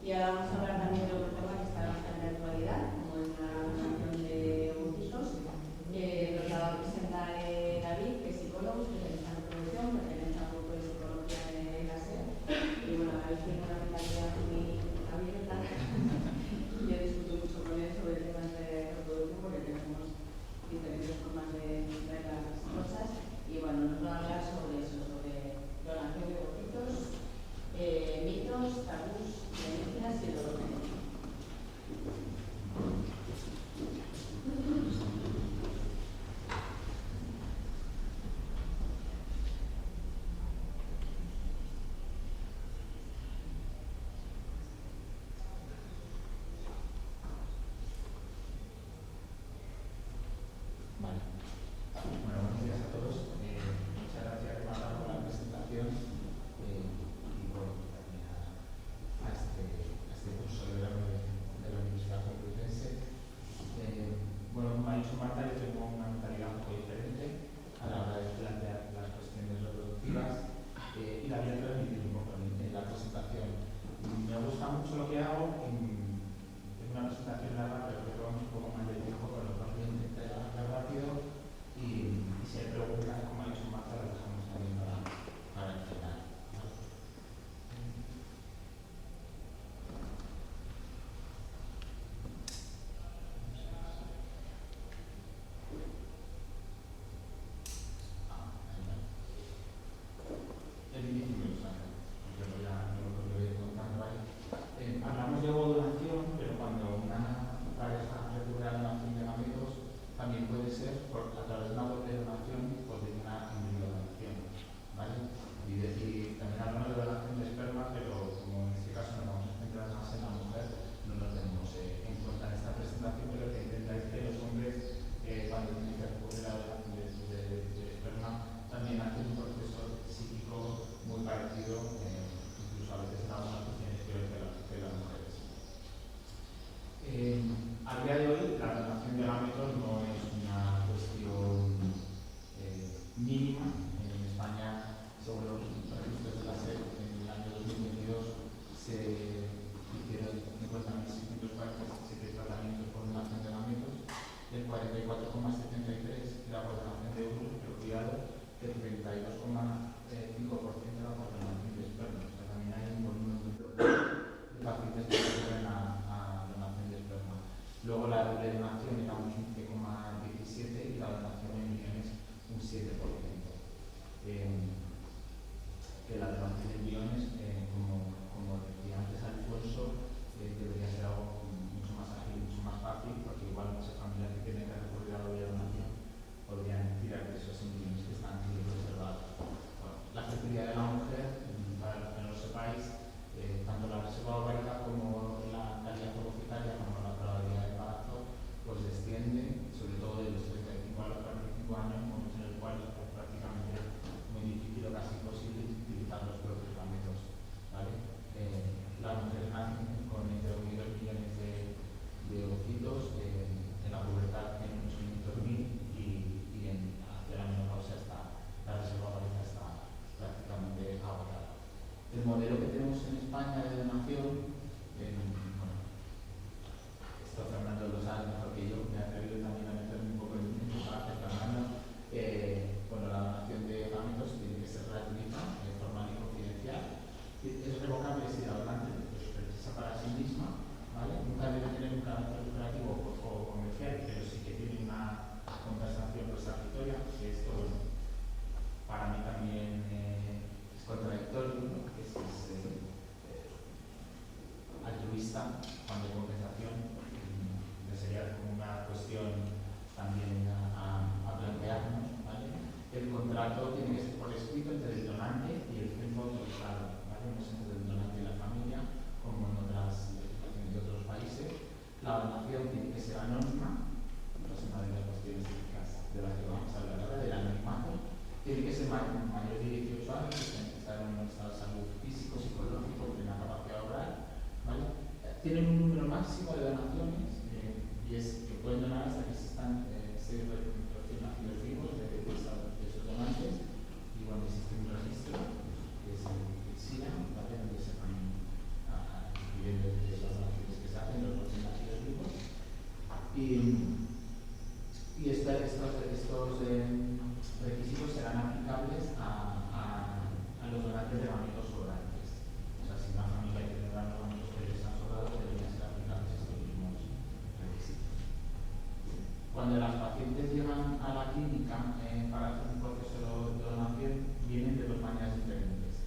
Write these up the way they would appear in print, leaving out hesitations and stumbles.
Y ahora vamos a hablar también de otro tema que está bastante de actualidad, como es la donación de bautizos. Nos la va a presentar David, que es psicólogo, especialista en reproducción, pertenece al grupo de psicología de la SER. Y bueno, David tiene una mentalidad muy abierta. Yo discuto mucho con él sobre temas de reproducción porque tenemos diferentes formas de ver las cosas. Y bueno, nos va a hablar sobre eso, sobre donación de bautizos, mitos, tabús, creencias y dolor genético. Buenos días a todos. Muchas gracias, Marta, por la presentación y por también a este curso de la Universidad Complutense. Como ha dicho Marta, yo tengo una mentalidad un poco diferente a la hora de plantear las cuestiones reproductivas y la voy a transmitir un poco en la presentación. Me gusta mucho lo que hago. Es una presentación larga, pero creo que vamos un poco más de tiempo, con lo cual voy a intentar avanzar rápido. Y si hay preguntas, como ha dicho Marta, las dejamos también para el final. El inicio me gusta, yo lo voy contando ahí. Hablamos de ovodonación, pero cuando una pareja recurre a la donación de gametos, también puede ser a través de una doble donación o de una embriodonación, ¿vale? Y también hablamos de donación de esperma, pero como en este caso nos vamos a centrar más en la mujer, no lo tenemos en cuenta en esta presentación, pero que intentáis que los hombres, cuando tienen que recurrir a la donación de esperma, también hacen un proceso psíquico muy parecido, incluso a veces en algunas cuestiones peores que las mujeres. A día de hoy, la donación de gametos no es una cuestión mínima. En España, según los registros de la SER, en el año 2022 se hicieron 50.647 tratamientos por donación de gametos, el 44,73% era por donación de óvulos, pero cuidado, el 32,5% era por donación de esperma. O sea, también hay un volumen muy de pacientes que recurren a donación de esperma. Luego la doble donación era un 15,17% y la donación en embriones un 7%. Que la donación de embriones, como decía antes Alfonso, debería ser algo mucho más ágil, mucho más fácil, porque igual muchas familias que tienen que recurrir a la doble donación podrían tirar de esos embriones que están siendo preservados. Bueno, la fertilidad de la y estos requisitos serán aplicables a los donantes de gametos sobrantes. O sea, si una familia quiere donar los gametos que les han sobrado, deberían ser aplicables estos mismos requisitos. Cuando las pacientes llegan a la clínica para hacer un proceso de donación, vienen de dos maneras diferentes.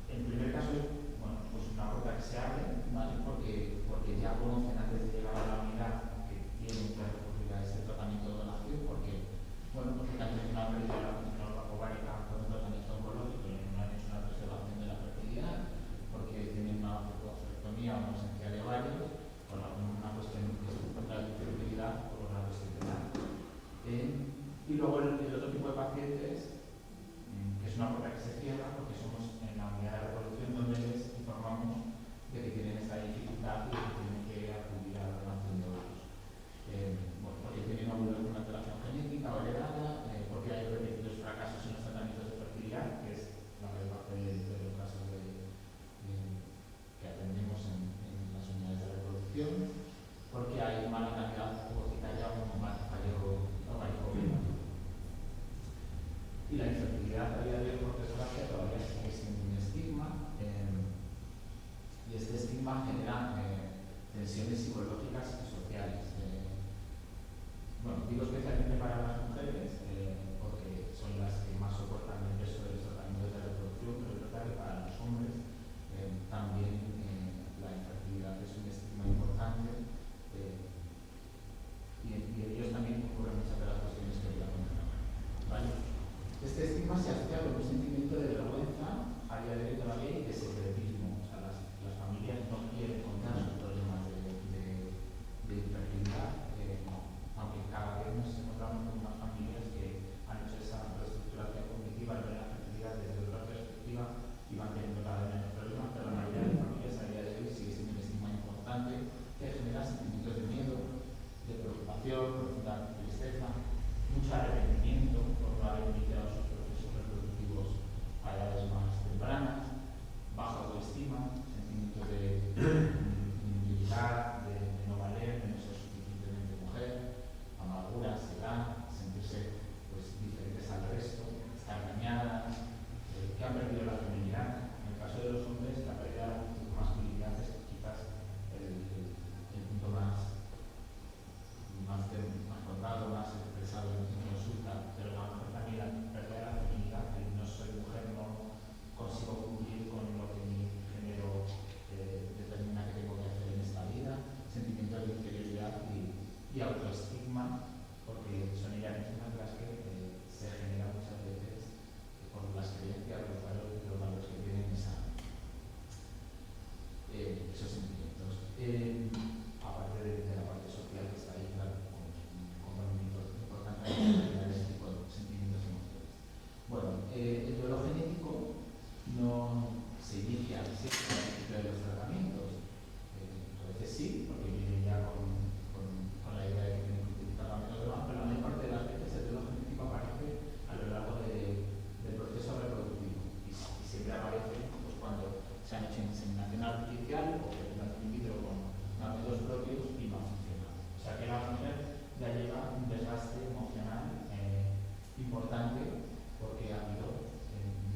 El primer caso es pues una puerta que se abre, ¿vale? porque ya conocen antes de llegar a la unidad que tienen que recurrir a este tratamiento de donación, porque han tenido una pérdida ovárica con un tratamiento oncológico y no han hecho una preservación de la fertilidad, porque tienen una fectosectomía o una ausencia de ovarios, por una cuestión de la fertilidad o por una cuestión de edad. Y luego el otro tipo de pacientes, que es una puerta que se cierra porque somos en la unidad de reproducción donde les informamos de que tienen esta dificultad y de que tienen que acudir a la donación de óvulos. Porque tienen óvulos con alteración genética o heredada, porque hay repetidos fracasos en los tratamientos de fertilidad, que es la mayor parte de los casos que atendemos en las unidades de reproducción, porque hay mala calidad ovocitaria o un fallo ovárico. Y la infertilidad a día de hoy, por desgracia, todavía sigue siendo un estigma, y este estigma genera tensiones psicológicas y sociales. Digo especialmente para las mujeres, porque son las que más soportan el peso de los tratamientos de reproducción, pero es verdad que para los hombres también la infertilidad es un estigma importante, y ellos también ocurren muchas de las cuestiones que voy a comentar. ¿Vale? Este estigma se asocia con un sentimiento de vergüenza a día de hoy todavía y de secretismo. O sea, las familias no quieren contar sus problemas de infertilidad, aunque cada vez nos encontramos con más familias que han hecho esa reestructuración cognitiva de la fertilidad desde otra perspectiva y van teniendo cada vez menos problemas, pero la mayoría de familias a día de hoy sigue siendo un estigma importante que genera sentimientos de miedo, de preocupación, profunda tristeza, mucho arrepentimiento por no haber iniciado sus procesos reproductivos a edades más tempranas, baja autoestima, sentimientos de inutilidad, de no valer, de no ser suficientemente mujer, amargura, ansiedad, sentirse diferentes al resto, estar dañadas, que han perdido la feminidad. En el caso de los hombres, la pérdida de la masculinidad es quizás el punto más contado, más expresado en consulta, pero la mujer también la pérdida de la feminidad, el no soy mujer, no consigo cumplir con lo que mi género determina que tengo que hacer en esta vida, sentimientos de inferioridad y autoestigma, porque son ellas mismas las que se generan muchas veces por las creencias, los valores que tienen esos sentimientos. Aparte de la parte social que está ahí, claro, con componentes importantes de este tipo de sentimientos y emociones. El duelo genético no se inicia siempre al principio de los tratamientos. A veces sí, porque viene ya con la idea de que tienen que utilizar la método, pero la mayor parte de las veces el duelo genético aparece a lo largo del proceso reproductivo y siempre aparece cuando se han hecho inseminación artificial o fecundación in vitro con métodos propios y no ha funcionado. O sea que la mujer ya lleva un desgaste emocional importante porque ha habido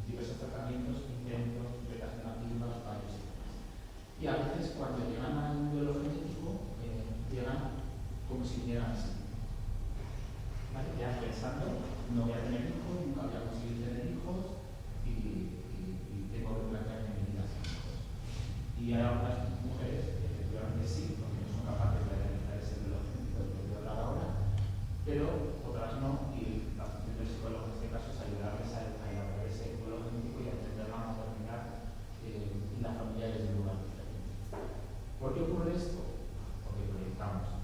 diversos tratamientos, intentos, beta-negativas, fallos y demás. Y a veces cuando llegan al duelo genético, llegan como si vinieran así. ¿Vale? Ya pensando, no voy a tener hijos, nunca voy a conseguir tener hijos y tengo que plantearme mi vida sin hijos. Y hay algunas mujeres que efectivamente sí, porque no son capaces de realizar ese duelo genético que voy a hablar ahora, pero otras no, y la función del psicólogo en este caso es ayudarles a elaborar ese duelo genético y a entender la maternidad y la familia desde un lugar diferente. ¿Por qué ocurre esto? Porque proyectamos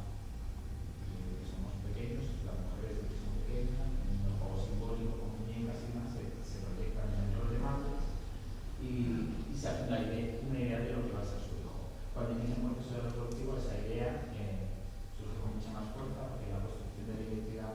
que somos pequeños, las mujeres que son pequeñas, en un juego simbólico con muñecas y demás, se proyectan en el rol de madres y se hace una idea de lo que va a ser su hijo. Cuando inicia un proceso reproductivo, esa idea surge con mucha más fuerza porque la construcción de la identidad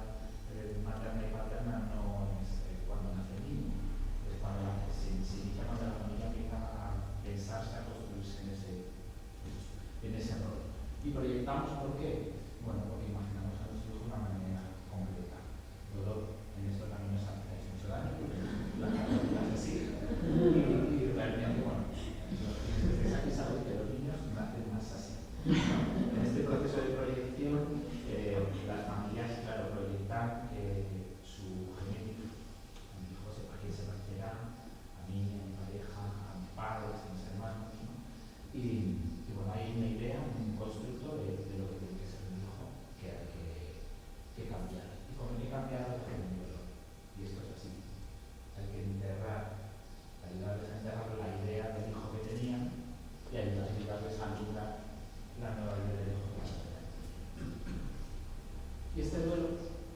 Y este duelo,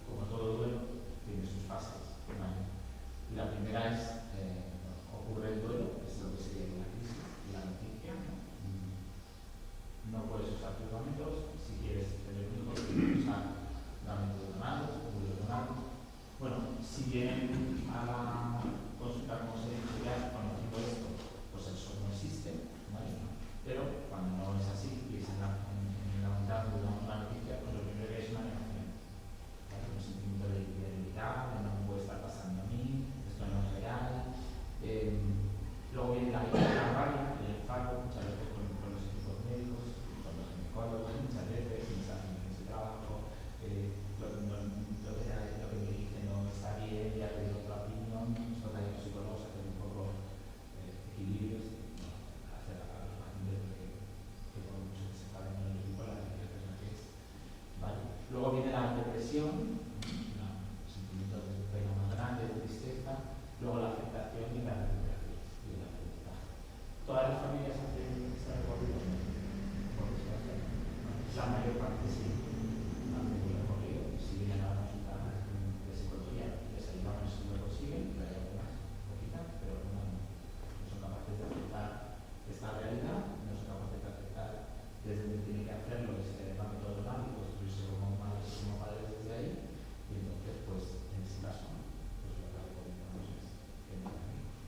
como todo duelo, tiene sus fases, ¿vale? Y la primera es, ocurre el duelo, que es lo que sería la crisis, la noticia, ¿no? No puedes usar tus gametos, si quieres tener un hijo, tienes que usar gametos donados, óvulos donados. Bueno, si vienen a la consulta, como os he dicho ya, conociendo esto, pues eso no existe, ¿vale? Pero cuando no es así, y es en la unidad de una noticia, pues lo primero que es una negación, ¿vale? Un sentimiento de debilidad, de no me puede estar pasando a mí, esto no es real. Luego viene la rabia, el enfado, muchas veces con los equipos médicos, con los ginecólogos, muchas veces, en su trabajo, lo que me dice no está bien, ya te digo otra opinión, esto también los psicólogos hacen un poco equilibrios, hacer a los pacientes que por mucho que se saben en el equipo, la realidad es que es. Vale. Luego viene la depresión, sentimientos de pena más grande, de tristeza, luego la aceptación y la recuperación y el aprendizaje. ¿Todas las familias hacen este recorrido? Por desgracia, la mayor parte sí hacen el recorrido. Si vienen a la consulta de psicología, les ayudamos si lo consiguen, pero hay algunas poquitas, pero algunas no son capaces de aceptar esta realidad, no son capaces de aceptar desde donde tienen que hacerlo, que se va metodológico y construirse como madres y como padres desde ahí, y entonces, pues, en ese caso, pues lo que recomendamos es que no hagan hijos.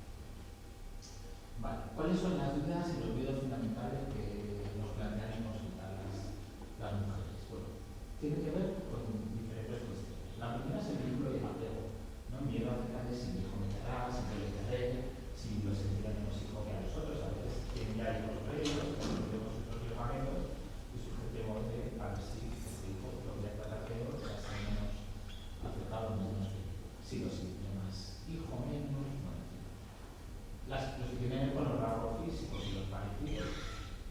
Vale, ¿cuáles son las dudas y los miedos fundamentales que nos plantean en consultar las mujeres? Bueno, tiene que ver con diferentes cuestiones. La primera es el vínculo y el apego, ¿no? Miedo a acercar de si mi hijo me querrá, si me le querré, si lo sentirá menos hijo que a nosotros. A veces tienen ya hijos previos, cuando tenemos sus propios gametos, y sujetemos de a ver si este hijo lo voy a tratar peor, va a ser menos aceptado, menos si lo siente más hijo, menos, bueno. Los que tienen con los rasgos físicos y los parecidos,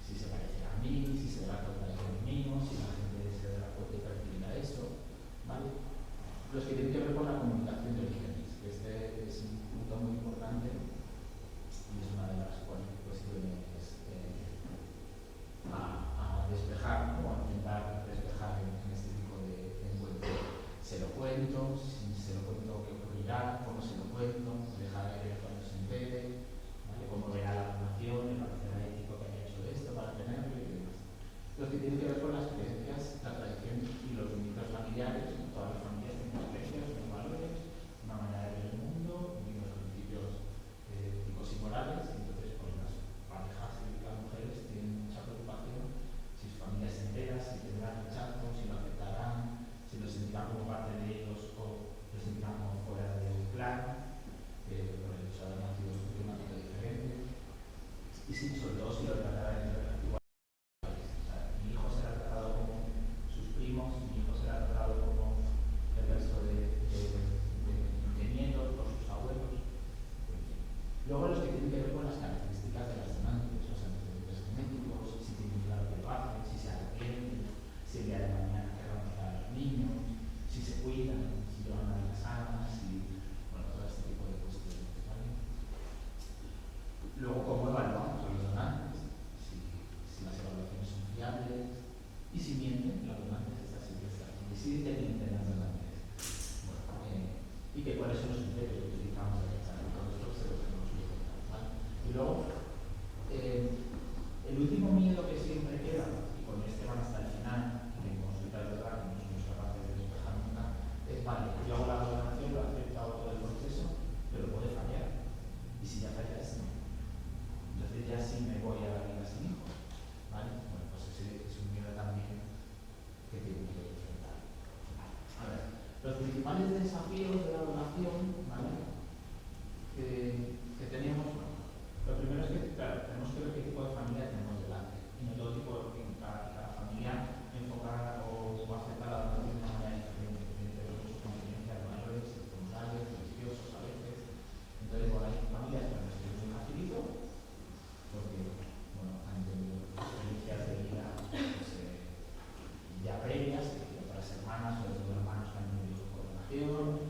si se parecen a mí, si se trata de los míos, si la gente se da cuenta y percibe eso, ¿vale? Los que tienen que ver con la comunicación de orígenes, que este es un punto muy importante y es una de las cuestiones a despejar, ¿no? O a intentar despejar en este tipo de encuentros. Se lo cuento, si se lo cuento, ¿qué ocurrirá? ¿Cómo se lo cuento? ¿Dejar de ver cuando se entere? ¿Vale? ¿Cómo verá la donación? ¿Le parecerá ético que haya hecho esto para tenerlo y demás? Los que tienen que ver con las creencias, la tradición y los mitos familiares. Todas las familias tienen unas creencias, unos valores, una manera de ver el mundo, unos principios éticos y morales. Entonces, pues las parejas y las mujeres tienen mucha preocupación si su familia se entera, si tendrán rechazo, si lo aceptarán, si lo sentirán como parte de ellos o lo sentirán como fuera del clan, por el hecho de haber nacido en un climático diferente. Y sí, sobre todo si lo tratarán en igual. Mi hijo será tratado como sus primos, mi hijo será tratado como el resto de nietos, por sus abuelos. Luego los que tienen que ver con las características de las donantes, los antecedentes genéticos, si tienen claro que lo hacen, si se arrepienten, si el día de mañana querrán matar a los niños, si se cuidan, si llevan una vida sana, si, bueno, todo este tipo de cuestiones, ¿vale? Luego, ¿cómo evaluamos a los donantes? Si las evaluaciones son fiables y si mienten los donantes, estas sí que están. Y si te mienten las donantes. Bueno, y que cuáles son los criterios que utilizamos para echar todo esto, se los tenemos que contar, ¿vale? Y luego, el último miedo que siempre queda, y con este van hasta el final, que en consulta de verdad no somos capaces de despejar nunca, es vale, yo hago la donación, lo he aceptado todo el proceso, pero puede fallar. Y si ya falla es no. Entonces ya sí me voy a la vida sin hijo, ¿vale? Bueno, pues ese es un miedo también que tiene que enfrentar. A ver, los principales desafíos de la donación, ¿vale? Que tenemos, bueno, lo primero es que, claro, tenemos que ver qué tipo de familia tenemos delante. Y no todo tipo de cada familia enfocada o aceptar la donación de una manera diferente, tiene que ver con sus conveniencias, valores, morales, religiosos a veces. Entonces, bueno, hay familias con las que es muy facilito, porque, bueno, han tenido experiencias de vida pues, ya previas, otras hermanas, sobre todo hermanos que han tenido por donación,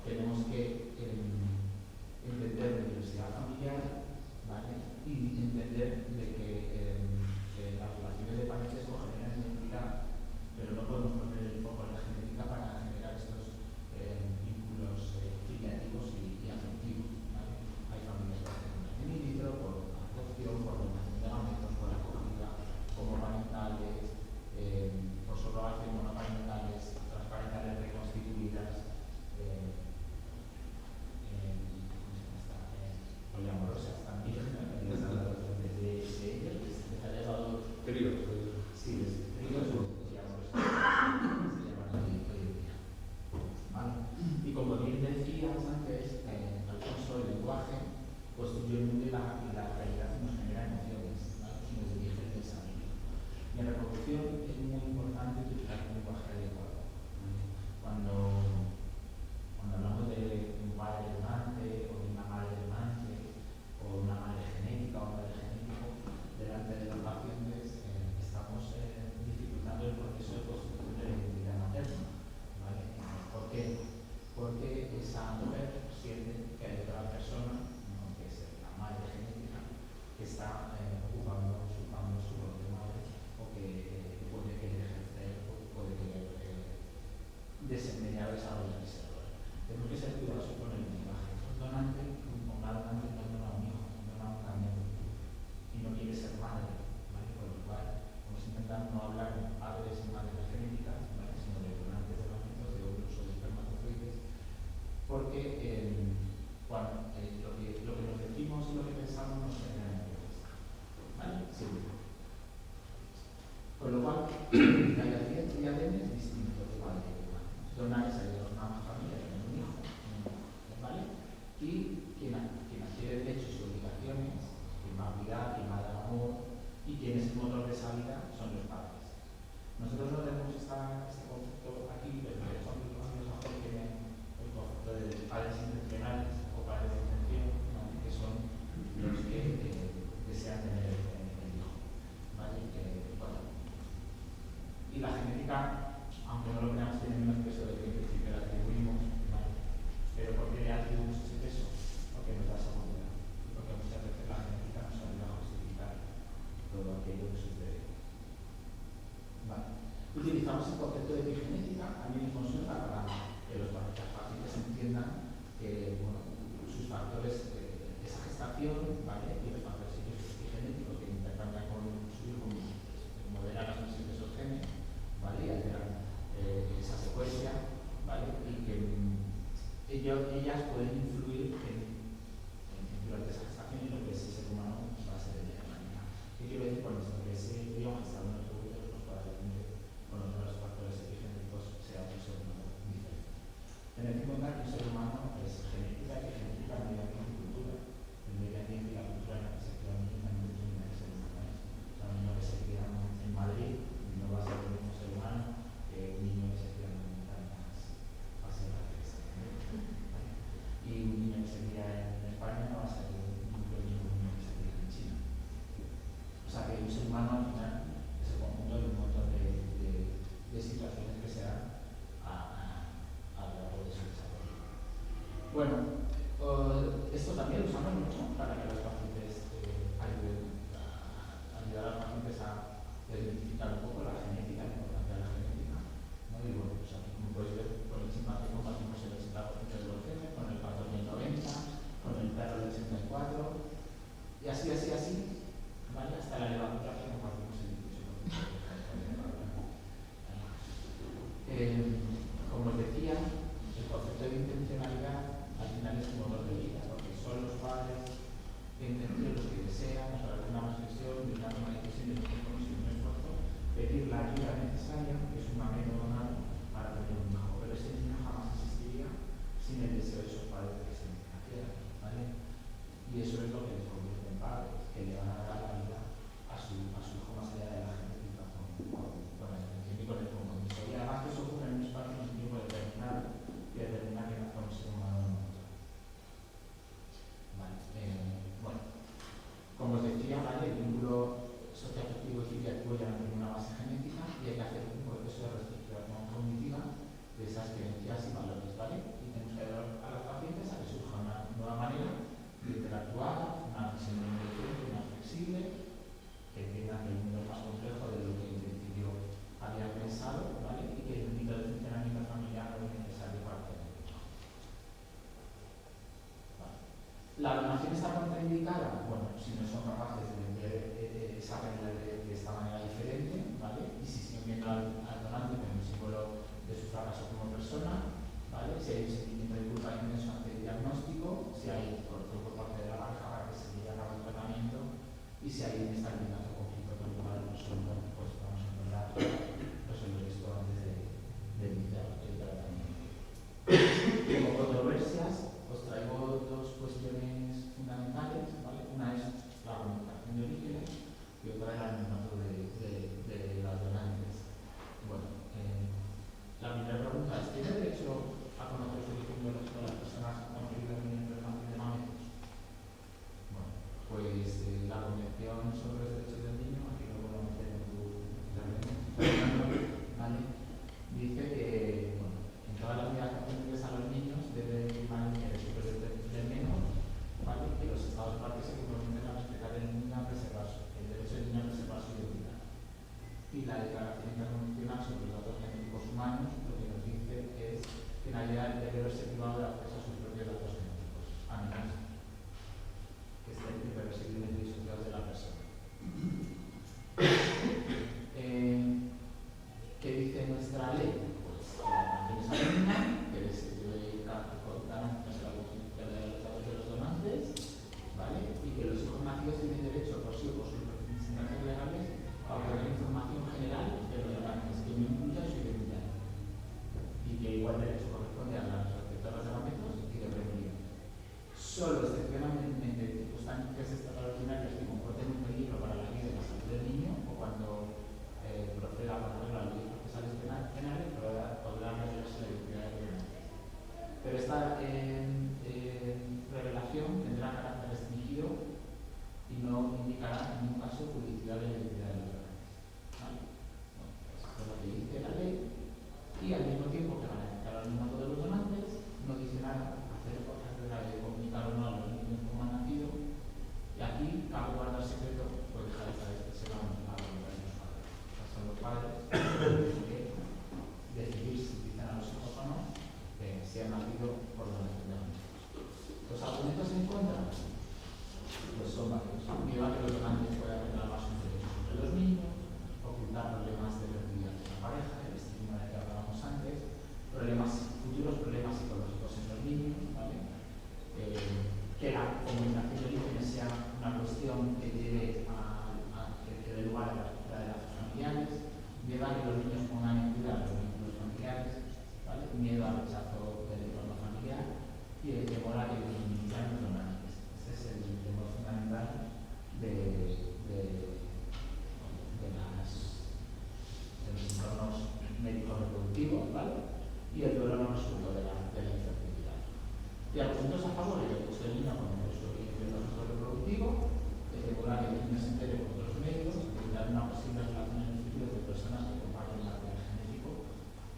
tenemos que entender la diversidad familiar, ¿vale? Y entender de que las relaciones de parejas generan identidad, pero no podemos poner el foco en la genética para generar estos vínculos filiativos y afectivos, ¿vale? Hay familias que hacen un in vitro, por adopción, por donación de gametos, por acogida como parentales, por subrogación monoparentales, transparentales reconstituidas, poliamorosas también, ¿no? Desde ellos, les ha llegado tríos, sí, desde tríos o poliamorosas, se llaman hoy en día. ¿Vale? Y como bien decías antes, Alfonso, el lenguaje constituye el mundo y la realidad nos genera emociones, ¿vale? Nos dirige el pensamiento. Y en reproducción es muy importante utilizar un lenguaje adecuado. Cuando hablamos de un padre donante o de una madre donante o una madre genética o un padre genético delante de los pacientes, estamos dificultando el proceso de construcción de la identidad materna, ¿vale? ¿Por qué? Porque esa mujer siente que hay otra persona, ¿no? Que es la madre genética, que está ocupando su rol de madre o que puede querer ejercer o puede querer desempeñar o desarrollar ese rol. Tenemos que ser cuidadosos con el lenguaje. Un donante no dona un hijo, dona un gameto y no quiere ser madre, ¿vale? Con lo cual, vamos a intentar no hablar de padres y madres genéticas, ¿vale? Sino de donantes de gametos, de óvulos o de espermatozoides, porque lo que nos decimos y lo que pensamos nos genera emociones, ¿vale? Sí. Con lo cual, cada ADN es distinto de padre y madre. Donar es ayudar a una familia que tiene un hijo, ¿vale? Y quien adquiere derechos y obligaciones, quien va a cuidar, quien va a dar amor y quien es el motor de esa vida son los padres. Nosotros no tenemos este concepto aquí, pero los anglosajos tienen el concepto de padres intencionales o padres de intención, ¿vale? Que son los que desean tener el hijo, ¿vale? Bueno. Y la genética, aunque no lo creamos, tiene menos peso del que en principio le atribuimos, ¿vale? Pero ¿por qué le atribuimos ese peso? Porque nos da seguridad. Porque muchas veces la genética nos ayuda a justificar todo aquello que sucede. Vale. Utilizamos el concepto de epigenética, a mí mismo nos ayuda para que los pacientes entiendan que, bueno, sus factores, esa gestación, ¿vale? Y los factores epigenéticos que intercambian con su hijo, modelan las transmisiones de esos genes, ¿vale? Y alteran esa secuencia, ¿vale? Y que ellas pueden influir durante esa gestación en lo que ese ser humano va a ser el día de mañana. ¿Qué quiero decir con esto? Que ese embrión gestado en los óvulos, pues probablemente con los factores epigenéticos sea un ser humano diferente. Tened en cuenta que un ser humano es genética, epigenética, medio ambiente y cultura. El medio ambiente y la cultura en la que se crea un niño también determina qué ser humano es. O sea, un niño que se cría en Madrid no va a ser el mismo ser humano que un niño que se cría en montañas paseantes. Y un niño que se cría en España no va a ser el mismo niño que se cría en China. O sea, que un ser humano al final es el conjunto de un montón de situaciones que se dan a lo largo de su desarrollo. Bueno, esto también lo usamos mucho para que los pacientes ayuden a ayudar a los pacientes a identificar un poco la genética, la importancia de la genética, ¿no? Y bueno, pues aquí como podéis ver, con el chimpancé compartimos el 80% de los genes, con el patrón del 90%, con el perro del 84%, y así, ¿vale? Hasta la levadura que compartimos el 18%. Como os decía, el concepto de intencionalidad al final es un motor de vida, porque son los padres indicada? Bueno, si no son capaces de ver esa regla de esta manera diferente, ¿vale? Y si siguen viendo al donante como un símbolo de su fracaso como persona, ¿vale? Si hay un sentimiento de culpa inmenso ante el diagnóstico, si hay por parte de la pareja para que se lleve a cabo el tratamiento y si hay inestabilidad o conflicto conjugal, pues vamos a intentar resolver esto antes de iniciar el tratamiento. Como controversias, os traigo dos cuestiones fundamentales, ¿vale? Una es la comunicación de orígenes y otra es el anonimato de las donantes. Bueno, la primera pregunta es: ¿tiene derecho a conocer su origen biológico de las personas con enfermedad de Mametos? Bueno, pues la Convención sobre los Derechos del Niño, aquí lo voy a meter en tu ¿vale? Dice que, bueno, en todas las medidas concernientes a los niños debe primar el interés superior del menor, ¿vale? Que los Estados partes se comprometen a respetar el derecho del niño a preservar su identidad. Y la Declaración Internacional sobre los Datos Genéticos Humanos lo que nos dice es que nadie debe verse privado de acceso a sus propios datos genéticos, a menos que estén irreversiblemente disociados de la persona. ¿Qué dice nuestra ley? Pues que la información es anónima, que se debe dar ganancias a la justicia de los datos de los donantes, ¿vale? Y que los hijos nacidos tienen derecho, por sí o por sus representantes legales, a obtener información general de los donantes, que no incluya su identidad. Y que igual derecho corresponde a las receptoras de gametos y de prevenir. Solo excepcionalmente en circunstancias extraordinarias que comporten un peligro para la vida y la salud del niño, o cuando proceda a poner la ley procesales penales, podrá revelarse la identidad del donante. Pero esta revelación tendrá carácter restringido y no indicará en ningún caso publicidad de la identidad de los donantes. ¿Vale? Bueno, pues esto es lo que dice la ley, y al mismo tiempo que garantizar el anonimato de los donantes, no dice nada acerca de comunicar o no a los niños como han nacido, y aquí cabe guardar secreto por dejar esta expresión a la voluntad de los padres. Son los padres que decidir si dicen a los hijos o no si han nacido por donación de gametos. Los argumentos en contra pues son varios. Miedo a que los donantes puedan reclamar sus derechos sobre los niños, ocultar problemas de fertilidad de la pareja, el estigma del que hablábamos antes, futuros problemas psicológicos en los niños, ¿vale? Que la comunicación de orígenes sea una cuestión que lleve que dé lugar a la ruptura de lazos familiares, miedo a que los niños pongan en duda los vínculos familiares, ¿vale? Miedo al rechazo del entorno familiar y el temor a que los inician los donantes. Este es el temor fundamental de los entornos médicos reproductivos, ¿vale? Y el duelo no resuelto de la infertilidad. Y argumentos a favor de que el niño conoce su origen biológico reproductivo, que temor a que el niño se entere por otros medios, evitar una posible relación en el futuro de personas que comparten material genético,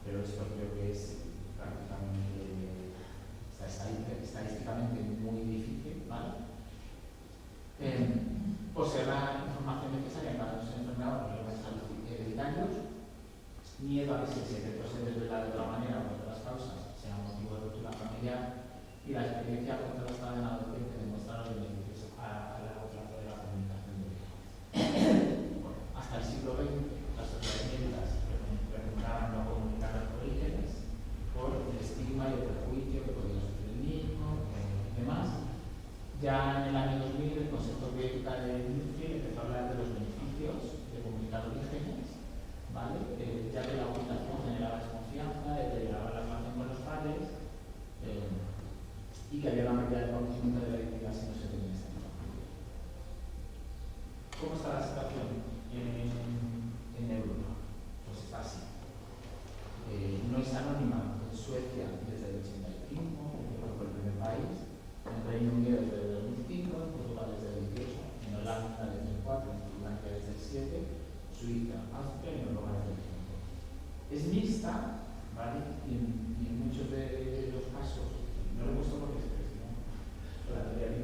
pero esto creo que es prácticamente estadísticamente muy difícil, ¿vale? Poseer la información necesaria para los enfermedades o problemas de salud hereditarios, miedo a que si el secreto se desvela de otra manera o de otras causas sea motivo de ruptura familiar, y la experiencia contrastada en la adopción que demuestra los beneficios a largo plazo de la comunicación de orígenes. Bueno, hasta el siglo XX, las sociedades médicas recomendaban no comunicar los orígenes por el estigma y el perjuicio que podía sufrir el niño y demás. Ya en el año 2000, el Consejo de Ética de INCE empezó a hablar de los beneficios de comunicar orígenes, ¿vale? Ya que la ocultación generaba desconfianza, deterioraba la relación con los padres, y que había una medida de conocimiento de la identidad si no se tenía esta información. ¿Cómo está la situación en Europa? Pues está así. No es anónima en Suecia desde el 85, que fue el primer país, en Reino Unido desde el 2005, en Portugal desde el 18, en Holanda desde el 4, en Finlandia desde el 7, Suiza, Austria y Noruega desde el 5. Es mixta, ¿vale? Y en muchos de los casos, no lo he puesto porque es que no, la teoría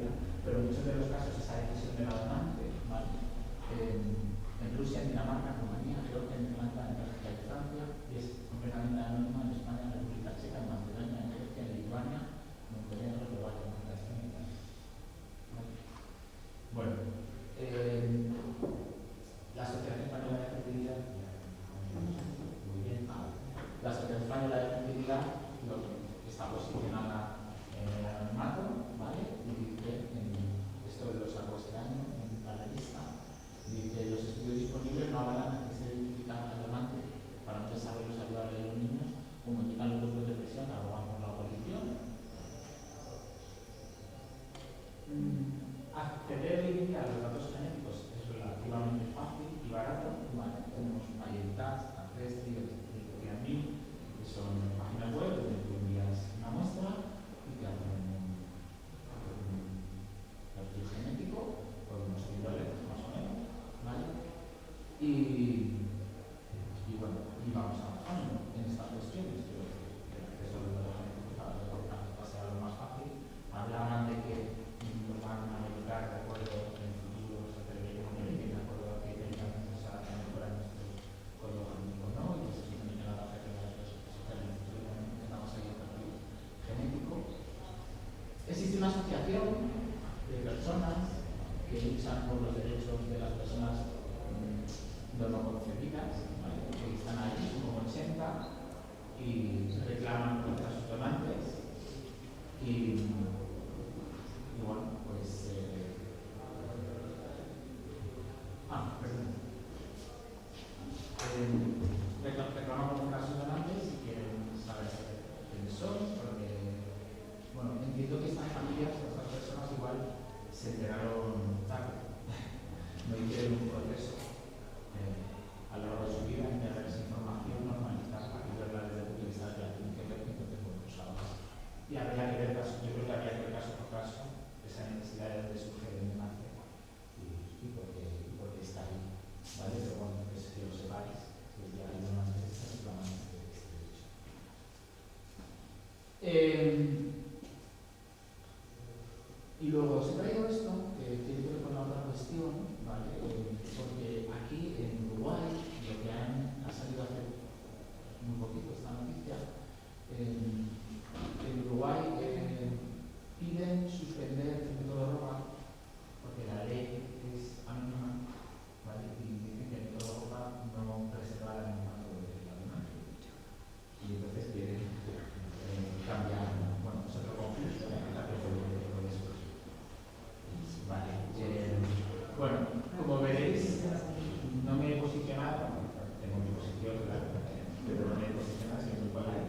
una asociación de personas que luchan por los derechos de las personas no concebidas, ¿vale? Que están ahí, son como 80, y reclaman contra sus donantes. Y bueno, pues. Reclamamos contra sus donantes y quieren saber quiénes son, porque. Bueno, entiendo que estas familias o estas personas igual se enteraron tarde, no hicieron un proceso a lo largo de su vida en tener esa información, normalizarla y verla desde el punto de vista de la tienen que ver, entonces bueno, pues ahora. Y habría que ver caso, yo creo que habría que ver caso por caso esa necesidad de dónde surge, de dónde nace y por qué está ahí, ¿vale? Pero bueno, pues que lo sepáis, que ya hay una necesidad reclamando de este derecho. Y luego os he traído esto, que tiene que ver con la otra cuestión, ¿vale? Porque aquí en Uruguay, lo que ha salido hace muy poquito esta noticia, en Uruguay piden suspender el método ropa, porque la ley es anónima, ¿vale? Y dicen que el método ropa no preserva el anonimato de la donación. Y entonces quieren cambiar, bueno, es otro conflicto, la preferencia de eso. Vale, bueno, como veréis, no me he posicionado, tengo mi posición, claro, pero no me he posicionado, siempre por ahí,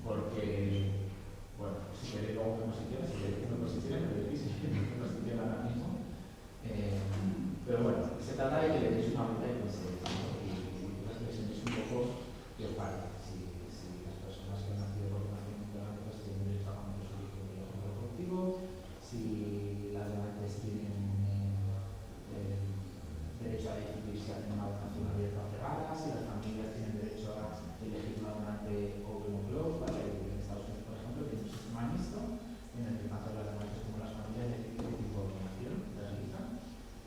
porque, bueno, si queréis luego me posiciono, si queréis que me posicione, me decís, si me posiciono ahora mismo, pero bueno, se trata de que le deis una vuelta y penséis, y las penséis un poco qué os parece, si las personas que han nacido por donación pues tienen derecho a conocer su hijo reproductivo, si las donantes tienen derecho a decidir si hacen una donación abierta o cerrada, si las familias tienen derecho a elegir una donante open o closed, ¿vale? En Estados Unidos, por ejemplo, tiene un sistema mixto en el que tanto las donantes como las familias deciden qué tipo de donación realizan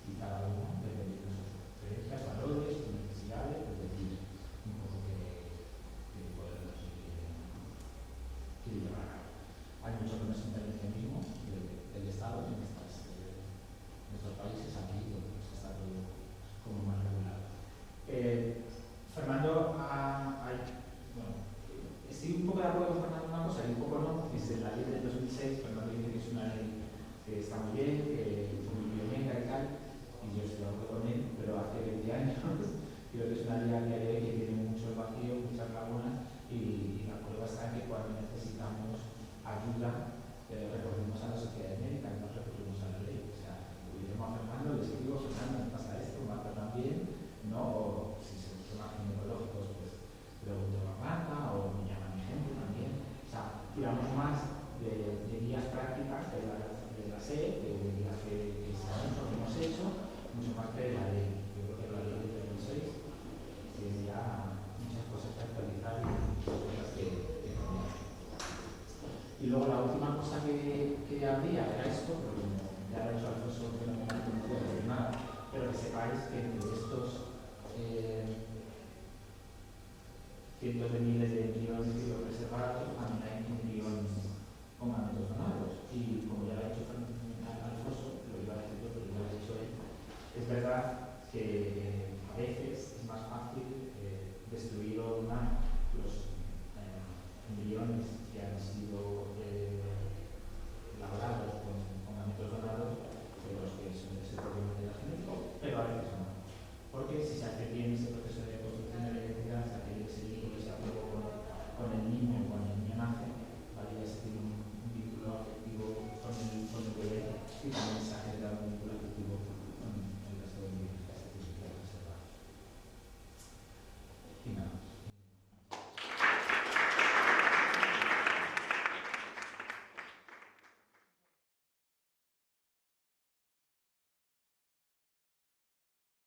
y cada uno, dependiendo de sus preferencias, valores, sus necesidades, pues decide un poco qué poder quiere llevar a cabo. Hay mucho menos intervencionismo del Estado en estos países, aquí donde pues está todo como más regulado. Fernando, bueno, estoy un poco de acuerdo con Fernando en una cosa y un poco no, dice la ley del 2006, Fernando dice que es una ley que está muy bien, que fue muy pionera y tal, y yo estoy de acuerdo con él, pero hace 20 años creo que es una ley a día de hoy que tiene muchos vacíos, muchas lagunas, y la prueba está en que cuando necesitamos ayuda, recurrimos a la sociedad médica y no recurrimos a la ley. O sea, llamo a Fernando, le escribo, Fernando, me pasa esto, Marta también, ¿no? O si se toman ginecológicos, pues pregunto a Marta, o me llama mi gente también. O sea, tiramos más de guías prácticas de la SED, de guías que sabemos o que hemos hecho, mucho más que de la ley. Yo creo que la ley de 2006 tiene ya muchas cosas que actualizar y muchas cosas que cambiar. Y luego la última cosa que habría era esto, porque ya lo he hecho Alfonso, que no me ha entendido decir nada, pero que sepáis que entre estos cientos de miles de millones de reservados, han